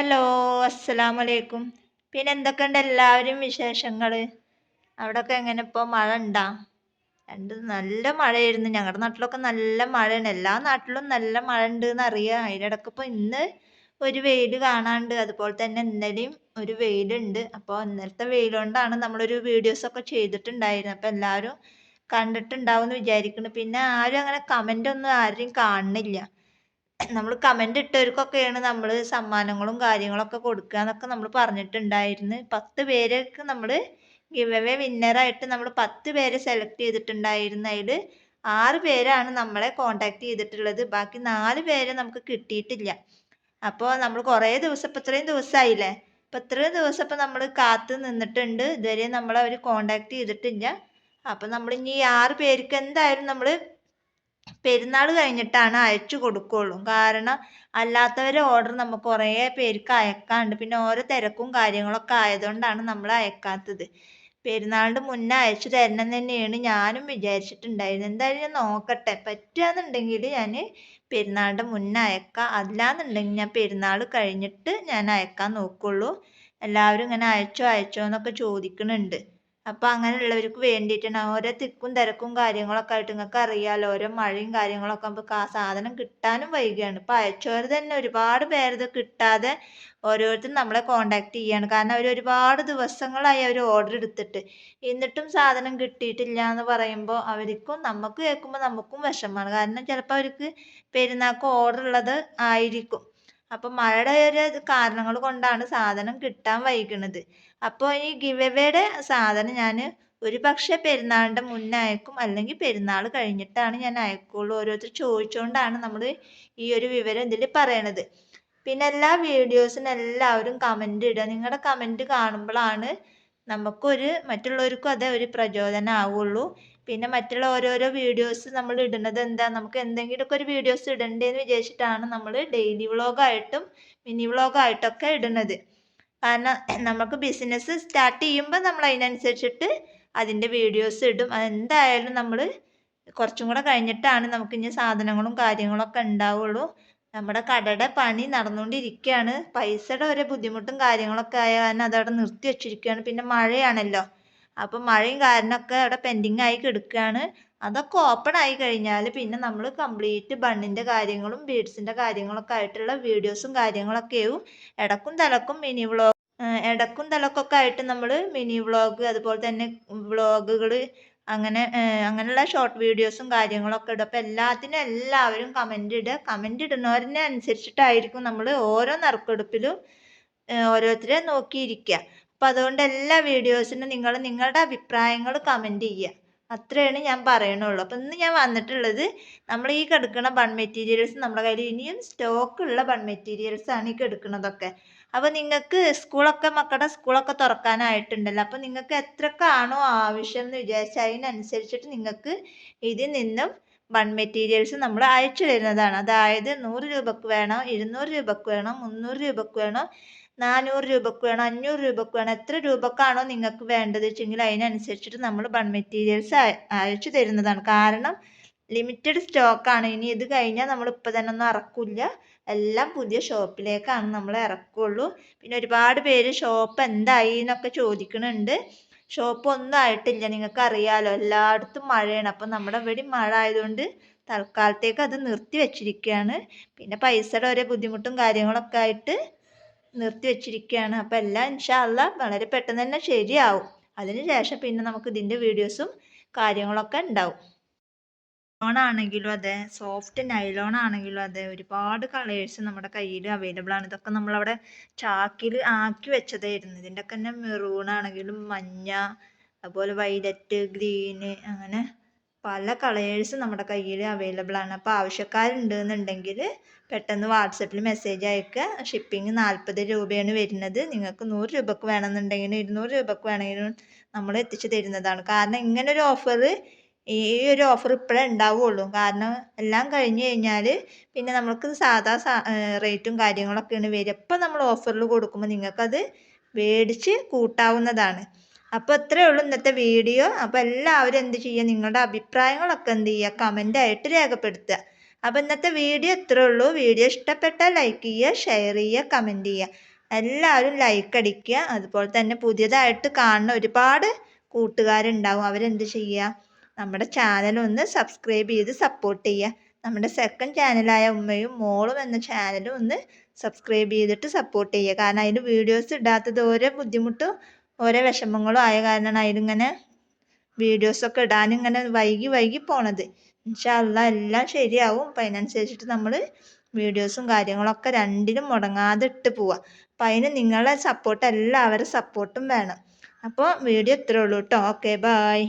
Hello, അസ്സലാമലൈക്കും. പിന്നെ എന്തൊക്കെയുണ്ട് എല്ലാവരും വിശേഷങ്ങൾ? അവിടെയൊക്കെ എങ്ങനെ ഇപ്പോൾ മഴ ഉണ്ടാ? നല്ല മഴയായിരുന്നു. ഞങ്ങളുടെ നാട്ടിലൊക്കെ നല്ല മഴയാണ്. എല്ലാ നാട്ടിലും നല്ല മഴ ഉണ്ട് എന്നറിയാം. അതിനിടയ്ക്ക് ഇപ്പോൾ ഇന്ന് ഒരു വെയിൽ കാണാണ്ട്, അതുപോലെ തന്നെ ഇന്നലെയും ഒരു വെയിലുണ്ട്. അപ്പോൾ ഇന്നലത്തെ വെയിൽ കൊണ്ടാണ് നമ്മളൊരു വീഡിയോസൊക്കെ ചെയ്തിട്ടുണ്ടായിരുന്നത്. അപ്പോൾ എല്ലാവരും കണ്ടിട്ടുണ്ടാവും എന്ന് വിചാരിക്കുന്നു. പിന്നെ ആരും അങ്ങനെ കമൻ്റ് ഒന്നും ആരും കാണുന്നില്ല. നമ്മൾ കമൻ്റ് ഇട്ടവർക്കൊക്കെയാണ് നമ്മൾ സമ്മാനങ്ങളും കാര്യങ്ങളൊക്കെ കൊടുക്കുക എന്നൊക്കെ നമ്മൾ പറഞ്ഞിട്ടുണ്ടായിരുന്നു. 10 പേർക്ക് നമ്മൾ ഗിവ് അവേ വിന്നറായിട്ട് നമ്മൾ 10 പേരെ സെലക്ട് ചെയ്തിട്ടുണ്ടായിരുന്നു. അതിൽ 6 പേരാണ് നമ്മളെ കോണ്ടാക്ട് ചെയ്തിട്ടുള്ളത്. ബാക്കി 4 പേരെ നമുക്ക് കിട്ടിയിട്ടില്ല. അപ്പോൾ നമ്മൾ കുറേ ദിവസം, ഇപ്പം ഇത്രയും ദിവസമായില്ലേ, ഇപ്പം ഇത്രയും ദിവസം ഇപ്പം നമ്മൾ കാത്ത് നിന്നിട്ടുണ്ട്. ഇതുവരെ നമ്മളെ അവർ കോണ്ടാക്ട് ചെയ്തിട്ടില്ല. അപ്പം നമ്മൾ ഇനി 6 പേർക്ക് എന്തായാലും നമ്മൾ പെരുന്നാൾ കഴിഞ്ഞിട്ടാണ് അയച്ചു കൊടുക്കുകയുള്ളൂ. കാരണം അല്ലാത്തവരെ ഓർഡർ നമുക്ക് കുറേ പേർക്ക് അയക്കാണ്ട്, പിന്നെ ഓരോ തിരക്കും കാര്യങ്ങളൊക്കെ ആയതുകൊണ്ടാണ് നമ്മൾ അയക്കാത്തത്. പെരുന്നാളിൻ്റെ മുന്നേ അയച്ചു തരണം തന്നെയാണ് ഞാനും വിചാരിച്ചിട്ടുണ്ടായിരുന്നത്. എന്തായാലും ഞാൻ നോക്കട്ടെ, പറ്റുകയെന്നുണ്ടെങ്കിൽ ഞാൻ പെരുന്നാളിൻ്റെ മുന്നേ അയക്കാം. അല്ലാന്നുണ്ടെങ്കിൽ ഞാൻ പെരുന്നാൾ കഴിഞ്ഞിട്ട് ഞാൻ അയക്കാൻ നോക്കുള്ളൂ. എല്ലാവരും ഇങ്ങനെ അയച്ചോ അയച്ചോ എന്നൊക്കെ ചോദിക്കുന്നുണ്ട്. അപ്പം അങ്ങനെയുള്ളവർക്ക് വേണ്ടിയിട്ടാണ്. ഓരോ തിക്കും തിരക്കും കാര്യങ്ങളൊക്കെ ആയിട്ട് നിങ്ങൾക്ക് അറിയാമല്ലോ, ഓരോ മഴയും കാര്യങ്ങളൊക്കെ ആകുമ്പോൾ സാധനം കിട്ടാനും വൈകുകയാണ്. ഇപ്പം അയച്ചവർ തന്നെ ഒരുപാട് പേരത് കിട്ടാതെ ഓരോരുത്തരും നമ്മളെ കോണ്ടാക്ട് ചെയ്യാണ്. കാരണം അവർ ഒരുപാട് ദിവസങ്ങളായി അവർ ഓർഡർ എടുത്തിട്ട്, എന്നിട്ടും സാധനം കിട്ടിയിട്ടില്ല എന്ന് പറയുമ്പോൾ അവർക്കും നമുക്ക് കേൾക്കുമ്പോൾ നമുക്കും വിഷമമാണ്. കാരണം ചിലപ്പോൾ അവർക്ക് പെരുന്നാൾക്ക് ഓർഡർ ഉള്ളത് ആയിരിക്കും. അപ്പം മഴയുടെ ഒരു കാരണങ്ങൾ കൊണ്ടാണ് സാധനം കിട്ടാൻ വൈകുന്നത്. അപ്പോൾ ഈ ഗിവ് അവേയുടെ സാധനം ഞാൻ ഒരു പക്ഷേ പെരുന്നാളിൻ്റെ മുന്നേ അയക്കും, അല്ലെങ്കിൽ പെരുന്നാൾ കഴിഞ്ഞിട്ടാണ് ഞാൻ അയക്കുള്ളൂ. ഓരോരുത്തർ ചോദിച്ചുകൊണ്ടാണ് നമ്മൾ ഈ ഒരു വിവരം ഇതിൽ പറയണത്. പിന്നെ എല്ലാ വീഡിയോസിനും എല്ലാവരും കമൻ്റ് ഇടുക. നിങ്ങളുടെ കമൻ്റ് കാണുമ്പോഴാണ് നമുക്കൊരു മറ്റുള്ളവർക്കും അതേ ഒരു പ്രചോദനം ആവുള്ളൂ. പിന്നെ മറ്റുള്ള ഓരോരോ വീഡിയോസ് നമ്മൾ ഇടുന്നത് എന്താ, നമുക്ക് എന്തെങ്കിലുമൊക്കെ ഒരു വീഡിയോസ് ഇടണ്ടേന്ന് വിചാരിച്ചിട്ടാണ് നമ്മൾ ഡെയിലി വ്ളോഗായിട്ടും മിനി വ്ളോഗായിട്ടൊക്കെ ഇടുന്നത്. കാരണം നമുക്ക് ബിസിനസ് സ്റ്റാർട്ട് ചെയ്യുമ്പോൾ നമ്മൾ അതിനനുസരിച്ചിട്ട് അതിൻ്റെ വീഡിയോസ് ഇടും. അതെന്തായാലും നമ്മൾ കുറച്ചും കൂടെ കഴിഞ്ഞിട്ടാണ് നമുക്ക് ഇനി സാധനങ്ങളും കാര്യങ്ങളൊക്കെ ഉണ്ടാവുള്ളൂ. നമ്മുടെ കടയുടെ പണി നടന്നുകൊണ്ടിരിക്കുകയാണ്. പൈസയുടെ ഒരു ബുദ്ധിമുട്ടും കാര്യങ്ങളൊക്കെ ആയ കാരണം അതവിടെ നിർത്തി വെച്ചിരിക്കുകയാണ്. പിന്നെ മഴയാണല്ലോ, അപ്പം മഴയും കാരണമൊക്കെ അവിടെ പെൻഡിങ് ആയി കിടക്കുകയാണ്. അതൊക്കെ ഓപ്പൺ ആയി കഴിഞ്ഞാൽ പിന്നെ നമ്മൾ കംപ്ലീറ്റ് ബണ്ണിൻ്റെ കാര്യങ്ങളും ബീഡ്സിൻ്റെ കാര്യങ്ങളൊക്കെ ആയിട്ടുള്ള വീഡിയോസും കാര്യങ്ങളൊക്കെയും ഇടക്കും തലക്കും മിനി വ്ളോഗ് ഇടക്കും തലക്കൊക്കെ ആയിട്ട് നമ്മൾ മിനി വ്ളോഗ്, അതുപോലെ തന്നെ വ്ളോഗുകൾ, അങ്ങനെയുള്ള ഷോർട്ട് വീഡിയോസും കാര്യങ്ങളൊക്കെ ഇടും. അപ്പോൾ എല്ലാത്തിനും എല്ലാവരും കമൻ്റ് ഇടുക. കമൻ്റ് ഇടുന്നവരിനെ അനുസരിച്ചിട്ടായിരിക്കും നമ്മൾ ഓരോ നറുക്കെടുപ്പിലും ഓരോരുത്തരെ നോക്കിയിരിക്കുക. അപ്പോൾ അതുകൊണ്ട് എല്ലാ വീഡിയോസിനും നിങ്ങൾ നിങ്ങളുടെ അഭിപ്രായങ്ങൾ കമൻ്റ് ചെയ്യുക. അത്രയാണ് ഞാൻ പറയണുള്ളൂ. അപ്പം ഇന്ന് ഞാൻ വന്നിട്ടുള്ളത്, നമ്മൾ ഈ കിടക്കുന്ന ബൺ മെറ്റീരിയൽസ് നമ്മുടെ കയ്യിൽ ഇനിയും സ്റ്റോക്കുള്ള ബൺ മെറ്റീരിയൽസാണ് ഈ കിടക്കുന്നതൊക്കെ. അപ്പോൾ നിങ്ങൾക്ക് മക്കളുടെ സ്കൂളൊക്കെ തുറക്കാനായിട്ടുണ്ടല്ലോ. അപ്പോൾ നിങ്ങൾക്ക് എത്രക്കാണോ ആവശ്യം എന്ന് വിചാരിച്ചാൽ അതിനനുസരിച്ചിട്ട് നിങ്ങൾക്ക് ഇതിൽ നിന്നും ബൺ മെറ്റീരിയൽസ് നമ്മൾ അയച്ചു തരുന്നതാണ്. അതായത് 100 രൂപക്ക് വേണോ, 200 രൂപക്ക് വേണോ, 300 രൂപക്ക് വേണോ, 400 രൂപക്ക് വേണോ, 500 രൂപക്ക് വേണോ, എത്ര രൂപക്കാണോ നിങ്ങൾക്ക് വേണ്ടത് വെച്ചെങ്കിൽ അതിനനുസരിച്ചിട്ട് നമ്മൾ ബൺ മെറ്റീരിയൽസ് അയച്ചു തരുന്നതാണ്. കാരണം ലിമിറ്റഡ് സ്റ്റോക്കാണ്. ഇനി ഇത് കഴിഞ്ഞാൽ നമ്മൾ ഇപ്പം തന്നെ ഒന്നും ഇറക്കില്ല. എല്ലാം പുതിയ ഷോപ്പിലേക്കാണ് നമ്മൾ ഇറക്കുള്ളൂ. പിന്നെ ഒരുപാട് പേര് ഷോപ്പ് എന്തായി എന്നൊക്കെ ചോദിക്കുന്നുണ്ട്. ഷോപ്പ് ഒന്നും ആയിട്ടില്ല, നിങ്ങൾക്ക് അറിയാമല്ലോ, എല്ലായിടത്തും മഴയാണ്. അപ്പം നമ്മുടെ ഇവിടെ മഴ ആയതുകൊണ്ട് തൽക്കാലത്തേക്ക് അത് നിർത്തി വെച്ചിരിക്കുകയാണ്. പിന്നെ പൈസയുടെ ഓരോ ബുദ്ധിമുട്ടും കാര്യങ്ങളൊക്കെ ആയിട്ട് നിർത്തി വെച്ചിരിക്കുകയാണ്. അപ്പം എല്ലാം ഇൻഷാ അള്ളാ വളരെ പെട്ടെന്ന് തന്നെ ശരിയാവും. അതിന് ശേഷം പിന്നെ നമുക്ക് ഇതിൻ്റെ വീഡിയോസും കാര്യങ്ങളൊക്കെ ഉണ്ടാവും. ആണെങ്കിലും അതെ, സോഫ്റ്റ് നൈലോൺ ആണെങ്കിലും അതെ, ഒരുപാട് കളേഴ്സ് നമ്മുടെ കയ്യിൽ അവൈലബിൾ ആണ്. ഇതൊക്കെ നമ്മളവിടെ ചാക്കിൽ ആക്കി വെച്ചതായിരുന്നു. ഇതിൻ്റെ ഒക്കെ തന്നെ മെറൂൺ ആണെങ്കിലും മഞ്ഞ, അതുപോലെ വൈലറ്റ്, ഗ്രീന്, അങ്ങനെ പല കളേഴ്സ് നമ്മുടെ കയ്യിൽ അവൈലബിൾ ആണ്. അപ്പോൾ ആവശ്യക്കാരുണ്ടെന്നുണ്ടെങ്കിൽ പെട്ടെന്ന് വാട്സപ്പിൽ മെസ്സേജ് അയക്കുക. ഷിപ്പിംഗ് 40 രൂപയാണ് വരുന്നത്. നിങ്ങൾക്ക് 100 രൂപക്ക് വേണമെന്നുണ്ടെങ്കിലും 200 രൂപക്ക് വേണമെങ്കിലും നമ്മൾ എത്തിച്ചു തരുന്നതാണ്. കാരണം ഇങ്ങനൊരു ഓഫർ, ഈ ഒരു ഓഫർ ഇപ്പോഴേ ഉണ്ടാവുള്ളൂ. കാരണം എല്ലാം കഴിഞ്ഞ് കഴിഞ്ഞാൽ പിന്നെ നമുക്ക് സാധാ റേറ്റും കാര്യങ്ങളൊക്കെയാണ് വരിക. ഇപ്പം നമ്മൾ ഓഫറിൽ കൊടുക്കുമ്പോൾ നിങ്ങൾക്കത് മേടിച്ച് കൂട്ടാവുന്നതാണ്. അപ്പോൾ ഇത്രയേ ഉള്ളൂ ഇന്നത്തെ വീഡിയോ. അപ്പോൾ എല്ലാവരും എന്ത് ചെയ്യുക, നിങ്ങളുടെ അഭിപ്രായങ്ങളൊക്കെ എന്ത് ചെയ്യുക, കമൻ്റായിട്ട് രേഖപ്പെടുത്തുക. അപ്പോൾ ഇന്നത്തെ വീഡിയോ ഇത്രയേ ഉള്ളൂ. വീഡിയോ ഇഷ്ടപ്പെട്ടാൽ ലൈക്ക് ചെയ്യുക, ഷെയർ ചെയ്യുക, കമൻറ്റ് ചെയ്യുക. എല്ലാവരും ലൈക്ക് അടിക്കുക. അതുപോലെ തന്നെ പുതിയതായിട്ട് കാണുന്ന ഒരുപാട് കൂട്ടുകാരുണ്ടാവും. അവരെന്ത് ചെയ്യുക, നമ്മുടെ ചാനൽ ഒന്ന് സബ്സ്ക്രൈബ് ചെയ്ത് സപ്പോർട്ട് ചെയ്യുക. നമ്മുടെ സെക്കൻഡ് ചാനലായ ഉമ്മയും മോളും എന്ന ചാനലും ഒന്ന് സബ്സ്ക്രൈബ് ചെയ്തിട്ട് സപ്പോർട്ട് ചെയ്യുക. കാരണം അതിൽ വീഡിയോസ് ഇടാത്തത് ഓരോ ബുദ്ധിമുട്ടും ഓരോ വിഷമങ്ങളും ആയ കാരണമാണ് അതിലിങ്ങനെ വീഡിയോസൊക്കെ ഇടാനിങ്ങനെ വൈകി പോണത്. ഇൻഷാ അള്ളാ എല്ലാം ശരിയാവും. അപ്പം അതിനനുസരിച്ചിട്ട് നമ്മൾ വീഡിയോസും കാര്യങ്ങളൊക്കെ രണ്ടിലും മുടങ്ങാതെ ഇട്ട് പോവുക. അപ്പം അതിന് നിങ്ങളെ സപ്പോർട്ട്, എല്ലാവരും സപ്പോർട്ടും വേണം. അപ്പോൾ വീഡിയോ ഇത്രേ ഉള്ളൂ കേട്ടോ. Okay, bye.